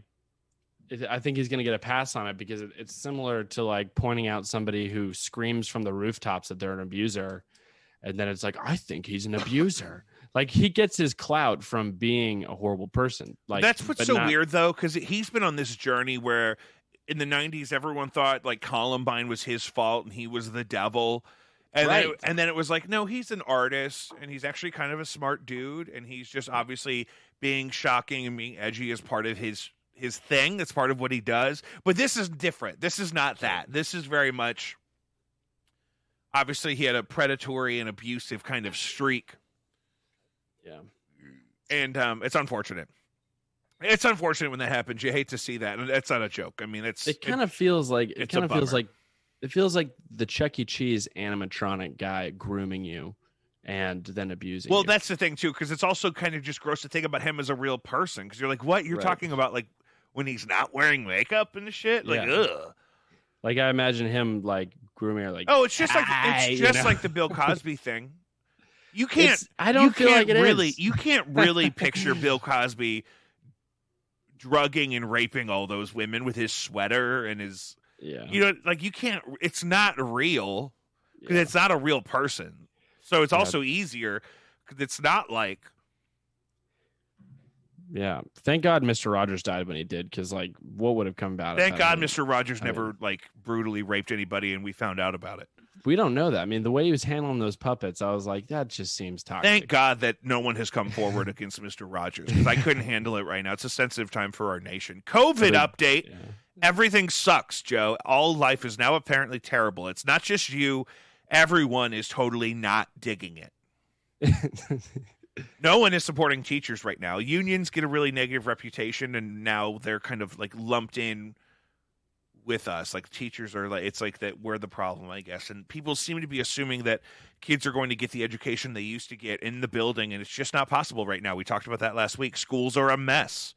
I think he's gonna get a pass on it because it's similar to pointing out somebody who screams from the rooftops that they're an abuser, and then it's like, I think he's an abuser. He gets his clout from being a horrible person. That's what's so weird, though, because he's been on this journey where in the 90s, everyone thought Columbine was his fault and he was the devil. And, then it was like, no, he's an artist and he's actually kind of a smart dude. And he's just obviously being shocking and being edgy as part of his thing. That's part of what he does. But this is different. This is not that. This is very much, obviously, he had a predatory and abusive kind of streak. Yeah. And it's unfortunate. It's unfortunate when that happens. You hate to see that. And that's not a joke. I mean, it feels like the Chuck E. Cheese animatronic guy grooming you and then abusing you. Well, that's the thing too, because it's also kind of just gross to think about him as a real person. Because you're like, what? You're talking about when he's not wearing makeup and shit? Ugh. I imagine him grooming her it's just like the Bill Cosby thing. You can't. I don't feel like it really. is. You can't really picture Bill Cosby drugging and raping all those women with his sweater and his. Yeah. You can't. It's not real because it's not a real person. So it's also easier because it's not like. Yeah. Thank God Mr. Rogers died when he did, because what would have come about it? Thank God Mr. Rogers never brutally raped anybody and we found out about it. We don't know that. I mean, the way he was handling those puppets, I was like, that just seems toxic. Thank God that no one has come forward against Mr. Rogers, because I couldn't handle it right now. It's a sensitive time for our nation. COVID update. Yeah. Everything sucks, Joe. All life is now apparently terrible. It's not just you. Everyone is totally not digging it. No one is supporting teachers right now. Unions get a really negative reputation, and now they're kind of like lumped in with us. Like teachers are like, it's like that we're the problem, I guess. And people seem to be assuming that kids are going to get the education they used to get in the building, and it's just not possible right now. We talked about that last week. Schools are a mess.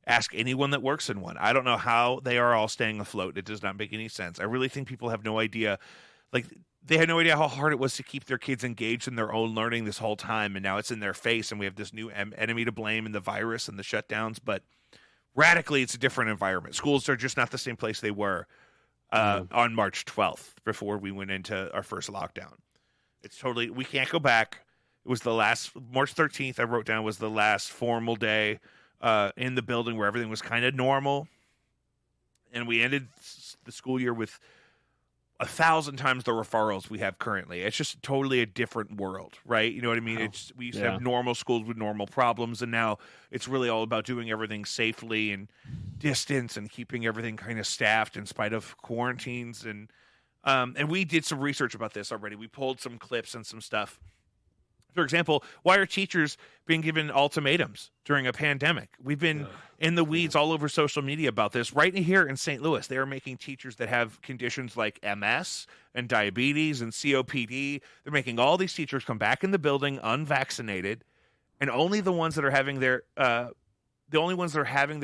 Ask anyone that works in one. I don't know how they are all staying afloat. It does not make any sense. I really think people have no idea. Like, they had no idea how hard it was to keep their kids engaged in their own learning this whole time, and now it's in their face, and we have this new enemy to blame in the virus and the shutdowns. But radically, it's a different environment. Schools are just not the same place they were on March 12th before we went into our first lockdown. It's totally, we can't go back. It was the last, March 13th, I wrote down, was the last formal day in the building where everything was kind of normal. And we ended the school year with 1,000 times the referrals we have currently. It's just totally a different world, right? You know what I mean? It's, we used to have normal schools with normal problems, and now it's really all about doing everything safely and distance and keeping everything kind of staffed in spite of quarantines. And we did some research about this already. We pulled some clips and some stuff. For example, why are teachers being given ultimatums during a pandemic? We've been in the weeds all over social media about this. Right here in St. Louis, they are making teachers that have conditions like MS and diabetes and COPD. They're making all these teachers come back in the building unvaccinated, and only the ones that are having their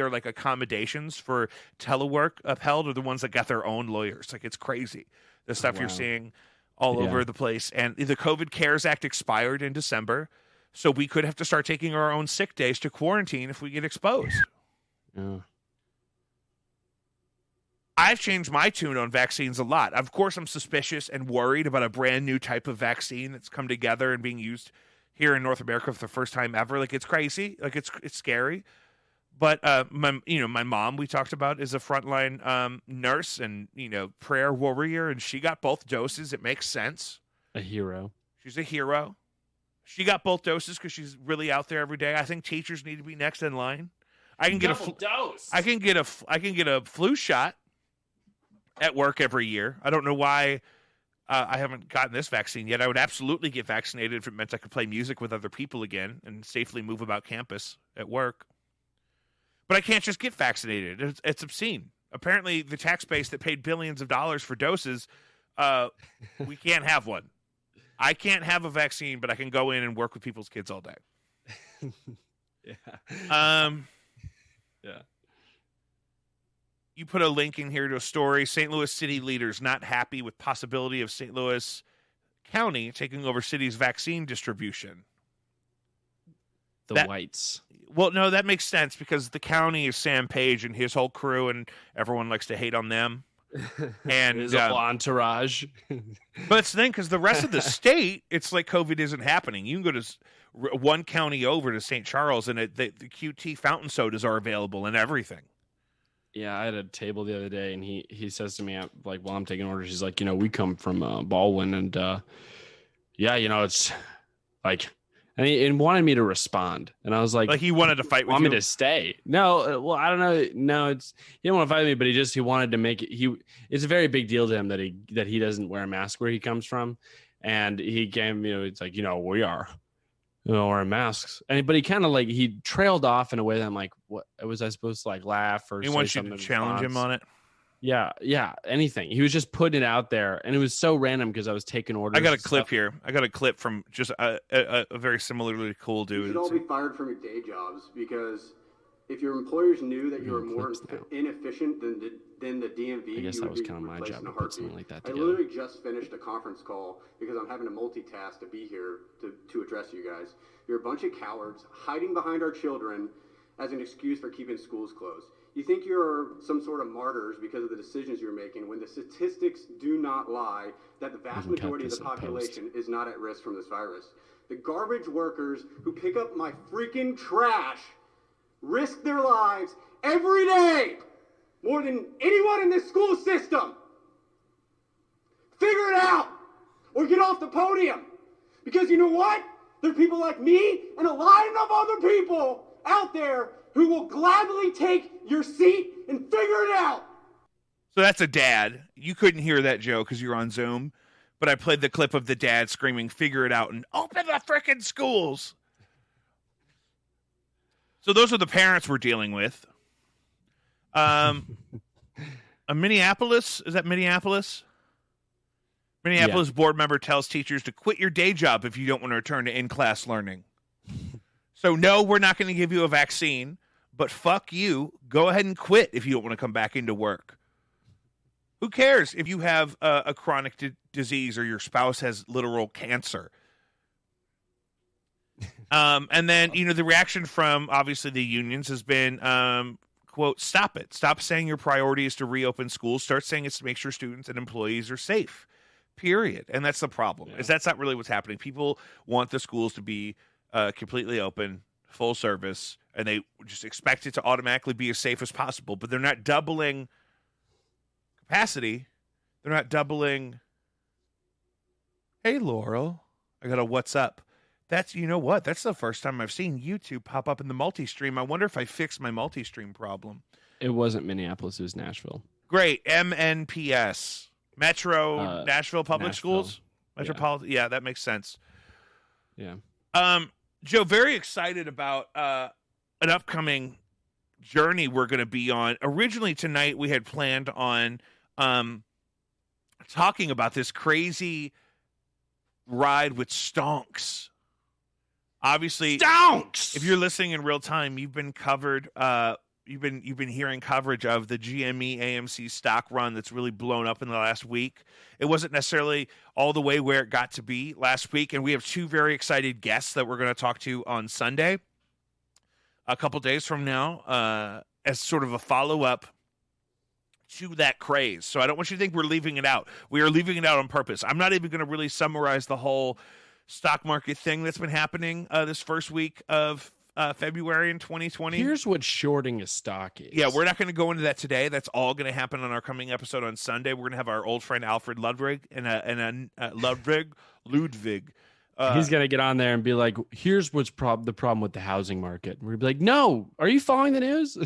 like accommodations for telework upheld are the ones that got their own lawyers. Like, it's crazy, the stuff you're seeing all over the place. And the COVID CARES Act expired in December, so we could have to start taking our own sick days to quarantine if we get exposed. Yeah. I've changed my tune on vaccines a lot. Of course, I'm suspicious and worried about a brand new type of vaccine that's come together and being used here in North America for the first time ever. Like, it's crazy. Like, it's scary. But my mom, we talked about, is a frontline nurse and prayer warrior, and she got both doses. It makes sense. A hero. She's a hero. She got both doses because she's really out there every day. I think teachers need to be next in line. I can get a dose. I can get a flu shot at work every year. I don't know why I haven't gotten this vaccine yet. I would absolutely get vaccinated if it meant I could play music with other people again and safely move about campus at work. But I can't just get vaccinated. It's obscene. Apparently, the tax base that paid billions of dollars for doses, we can't have one. I can't have a vaccine, but I can go in and work with people's kids all day. Yeah. You put a link in here to a story. St. Louis city leaders not happy with possibility of St. Louis County taking over city's vaccine distribution. The whites. Well, no, that makes sense because the county is Sam Page and his whole crew, and everyone likes to hate on them. And his whole entourage. But it's the thing, because the rest of the state, it's like COVID isn't happening. You can go to one county over to St. Charles, and the QT fountain sodas are available and everything. Yeah, I had a table the other day, and he says to me, like, while I'm taking orders, he's like, we come from Baldwin, and it's like. And he wanted me to respond, and I was like, he wanted to fight with you. Want me to stay? No, well, I don't know. No, he didn't want to fight with me, but he wanted to make it. It's a very big deal to him that he doesn't wear a mask where he comes from, and he came. It's like we are, wearing masks, but he kind of he trailed off in a way that I'm like, what was I supposed to laugh or? He wants you to challenge him on it. Yeah, anything. He was just putting it out there, and it was so random because I was taking orders. I got a clip here. I got a clip from just a very similarly cool dude. You should all be fired from your day jobs because if your employers knew that you were more inefficient than the DMV, I guess that was kind of my job to put something like that together. I literally just finished a conference call because I'm having to multitask to be here to address you guys. You're a bunch of cowards hiding behind our children as an excuse for keeping schools closed. You think you're some sort of martyrs because of the decisions you're making when the statistics do not lie that the vast majority of the population is not at risk from this virus. The garbage workers who pick up my freaking trash risk their lives every day more than anyone in this school system. Figure it out or get off the podium because you know what? There are people like me and a line of other people out there who will gladly take your seat and figure it out. So that's a dad. You couldn't hear that, Joe, because you're on Zoom. But I played the clip of the dad screaming, figure it out, and open the frickin' schools. So those are the parents we're dealing with. A Minneapolis, is that Minneapolis? Minneapolis board member tells teachers to quit your day job if you don't want to return to in-class learning. So no, we're not going to give you a vaccine, but fuck you. Go ahead and quit if you don't want to come back into work. Who cares if you have a chronic disease or your spouse has literal cancer? And then, the reaction from obviously the unions has been, quote, stop it. Stop saying your priority is to reopen schools. Start saying it's to make sure students and employees are safe, period. And that's the problem, is that's not really what's happening. People want the schools to be completely open, full service, and they just expect it to automatically be as safe as possible. But they're not doubling capacity. They're not doubling. Hey, Laurel, I got a what's up. That's, you know what? That's the first time I've seen YouTube pop up in the multi-stream. I wonder if I fixed my multi-stream problem. It wasn't Minneapolis. It was Nashville. Great. MNPS. Metro Nashville Public Schools? Metropolitan. Yeah, that makes sense. Yeah. Joe, very excited about an upcoming journey we're going to be on. Originally tonight, we had planned on talking about this crazy ride with Stonks. Obviously, Stonks! If you're listening in real time, you've been covered. You've been hearing coverage of the GME AMC stock run that's really blown up in the last week. It wasn't necessarily all the way where it got to be last week, and we have two very excited guests that we're going to talk to on Sunday, a couple days from now, as sort of a follow-up to that craze. So I don't want you to think we're leaving it out. We are leaving it out on purpose. I'm not even going to really summarize the whole stock market thing that's been happening this first week of February in 2020. Here's what shorting a stock is. Yeah, we're not going to go into that today. That's all going to happen on our coming episode on Sunday. We're going to have our old friend Alfred Ludwig and Ludwig. He's going to get on there and be like, here's what's the problem with the housing market. And we're going to be like, no, are you following the news?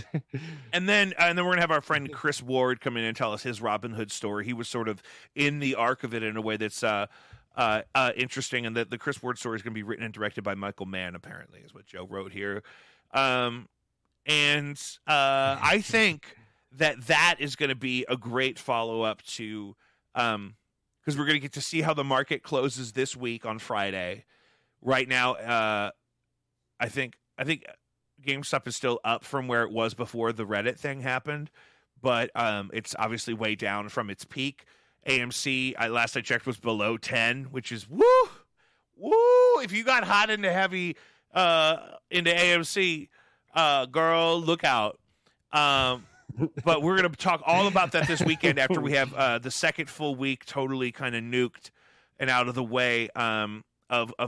and then we're going to have our friend Chris Ward come in and tell us his Robin Hood story. He was sort of in the arc of it in a way that's interesting, and the Chris Ward story is going to be written and directed by Michael Mann, apparently, is what Joe wrote here. I think that is going to be a great follow-up to because we're going to get to see how the market closes this week on Friday. Right now, I think GameStop is still up from where it was before the Reddit thing happened, but it's obviously way down from its peak. AMC, last I checked, was below 10, which is woo. If you got hot into heavy into AMC, girl, look out. But we're going to talk all about that this weekend after we have the second full week totally kind of nuked and out of the way of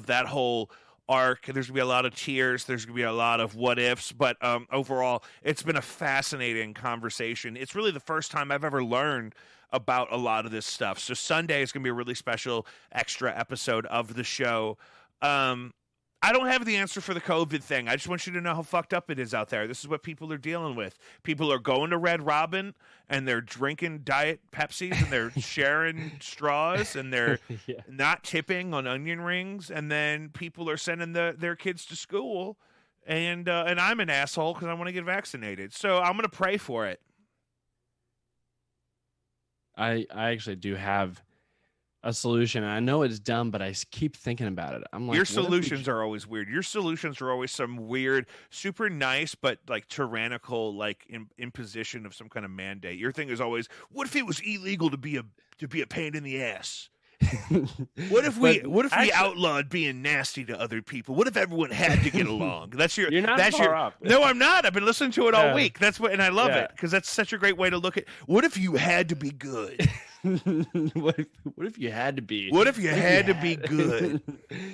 that whole arc. There's going to be a lot of tears. There's going to be a lot of what ifs. But overall, it's been a fascinating conversation. It's really the first time I've ever learned about a lot of this stuff. So Sunday is going to be a really special extra episode of the show. I don't have the answer for the COVID thing. I just want you to know how fucked up it is out there. This is what people are dealing with. People are going to Red Robin and they're drinking Diet Pepsis and they're sharing straws and they're not tipping on onion rings. And then people are sending their kids to school. And I'm an asshole because I want to get vaccinated. So I'm going to pray for it. I actually do have a solution. I know it's dumb, but I keep thinking about it. I'm like, your solutions are always weird. Your solutions are always some weird, super nice, but like tyrannical, like imposition of some kind of mandate. Your thing is always, what if it was illegal to be a pain in the ass? What if we outlawed being nasty to other people? What if everyone had to get along? You're not far off. No, I'm not. I've been listening to it all week. That's what, and I love it because that's such a great way to look at. What if you had to be good? What if you had to be? What if you had to be good?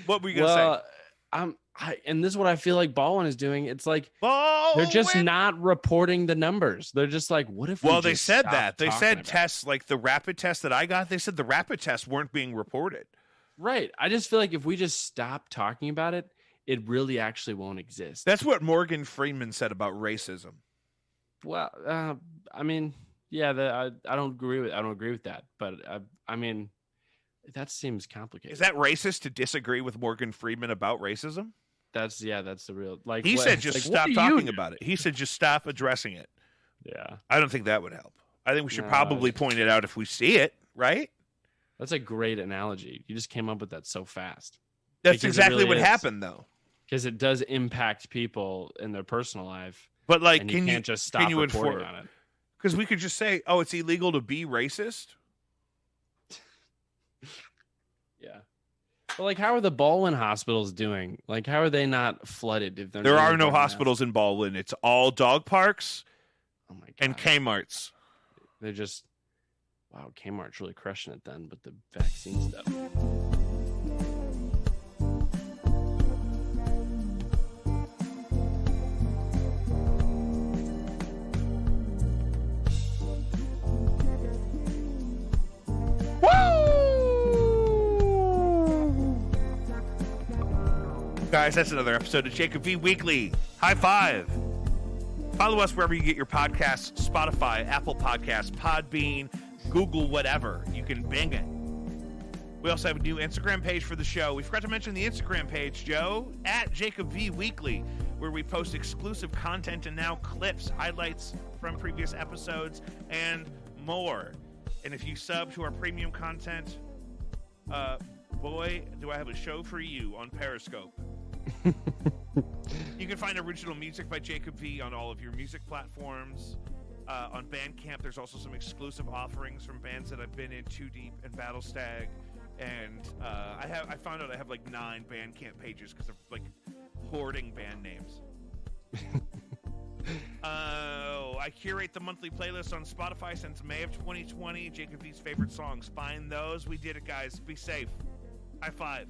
What were you gonna say? And this is what I feel like Baldwin is doing. It's like they're just not reporting the numbers. They're just like, what if? Well, they said that. They said tests, like the rapid test that I got. They said the rapid tests weren't being reported. Right. I just feel like if we just stop talking about it, it really actually won't exist. That's what Morgan Freeman said about racism. Well, I mean, yeah, I don't agree with that, but I mean, that seems complicated. Is that racist to disagree with Morgan Freeman about racism? That's the real, like, he said just stop talking about it. He said just stop addressing it. Yeah. I don't think that would help. I think we should probably point it out if we see it, right? That's a great analogy. You just came up with that so fast. That's exactly what happened, though. Because it does impact people in their personal life. But, like, and you can't just stop reporting on it. Because we could just say, oh, it's illegal to be racist. Yeah. But, like, how are the Baldwin hospitals doing? Like, how are they not flooded? If there are no hospitals in Baldwin. It's all dog parks and Kmart's. They're just, wow, Kmart's really crushing it then with the vaccine stuff. Guys, that's another episode of Jacob V Weekly. High five. Follow us wherever you get your podcasts, Spotify, Apple Podcasts, Podbean, Google, whatever. You can bing it. We also have a new Instagram page for the show. We forgot to mention the Instagram page, Joe, at Jacob V Weekly, where we post exclusive content and now clips, highlights from previous episodes, and more. And if you sub to our premium content, boy, do I have a show for you on Periscope. You can find original music by Jacob V on all of your music platforms. On Bandcamp, there's also some exclusive offerings from bands that I've been in, Too Deep and Battle Stag. And I found out I have like 9 Bandcamp pages because of like hoarding band names. I curate the monthly playlist on Spotify since May of 2020. Jacob V's favorite songs. Find those. We did it, guys. Be safe. High five.